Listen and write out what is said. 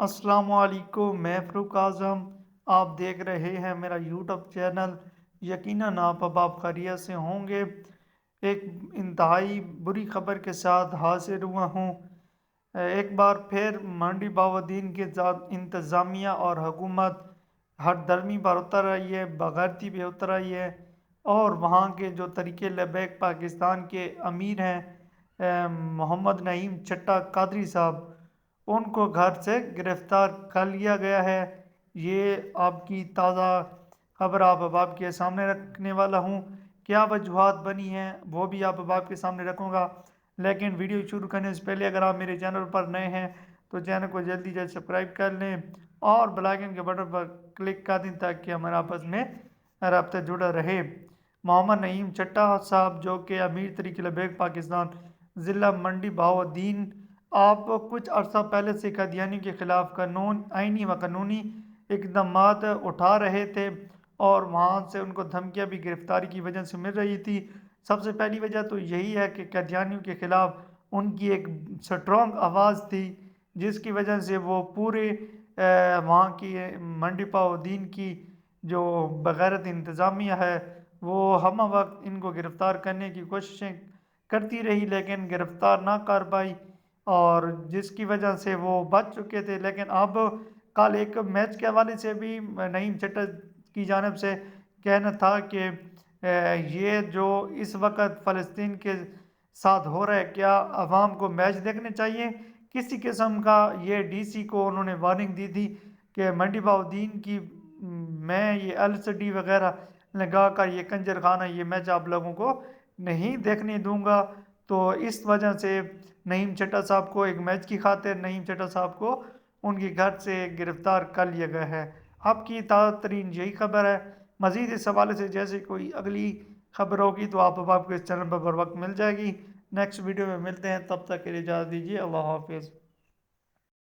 السلام علیکم، میں فروق اعظم۔ آپ دیکھ رہے ہیں میرا یوٹیوب چینل۔ یقیناً آپ خیریت سے ہوں گے۔ ایک انتہائی بری خبر کے ساتھ حاضر ہوا ہوں۔ ایک بار پھر منڈی بہاؤالدین کے ساتھ انتظامیہ اور حکومت ہر درمی پر اتر رہی ہے، بغیرتی پہ اتر رہی ہے، اور وہاں کے جو طریقے لبیک پاکستان کے امیر ہیں محمد نعیم چٹا قادری صاحب، ان کو گھر سے گرفتار کر لیا گیا ہے۔ یہ آپ کی تازہ خبر آپ کے سامنے رکھنے والا ہوں۔ کیا وجوہات بنی ہیں وہ بھی آپ کے سامنے رکھوں گا، لیکن ویڈیو شروع کرنے سے پہلے اگر آپ میرے چینل پر نئے ہیں تو چینل کو جلدی سبسکرائب کر لیں اور بیل آئیکن کے بٹن پر کلک کر دیں تاکہ ہمارا آپس میں رابطہ جڑا رہے۔ محمد نعیم چٹا صاحب، جو کہ امیر طریقے لبیک پاکستان ضلع منڈی بہاؤالدین، آپ کچھ عرصہ پہلے سے قادیانیوں کے خلاف آئینی و قانونی اقدامات اٹھا رہے تھے، اور وہاں سے ان کو دھمکیاں بھی گرفتاری کی وجہ سے مل رہی تھی۔ سب سے پہلی وجہ تو یہی ہے کہ قادیانیوں کے خلاف ان کی ایک سٹرونگ آواز تھی، جس کی وجہ سے وہ پورے وہاں کی منڈی بہاؤالدین کی جو بغیرت انتظامیہ ہے وہ ہم وقت ان کو گرفتار کرنے کی کوششیں کرتی رہی، لیکن گرفتار نہ کر پائی، اور جس کی وجہ سے وہ بچ چکے تھے۔ لیکن اب کل ایک میچ کے حوالے سے بھی نعیم چٹا کی جانب سے کہنا تھا کہ یہ جو اس وقت فلسطین کے ساتھ ہو رہا ہے، کیا عوام کو میچ دیکھنے چاہیے؟ کسی قسم کا یہ ڈی سی کو انہوں نے وارننگ دی تھی کہ منڈی بہاؤالدین کی میں یہ LCD وغیرہ لگا کر یہ کنجر خانہ یہ میچ آپ لوگوں کو نہیں دیکھنے دوں گا۔ تو اس وجہ سے نعیم چٹا صاحب کو ایک میچ کی خاطر نعیم چٹا صاحب کو ان کے گھر سے گرفتار کر لیا گیا ہے۔ اب کی تازہ ترین یہی خبر ہے۔ مزید اس حوالے سے جیسے کوئی اگلی خبر ہوگی تو آپ کے اس چینل پر بر وقت مل جائے گی۔ نیکسٹ ویڈیو میں ملتے ہیں، تب تک کے لیے اجازت دیجیے۔ اللہ حافظ۔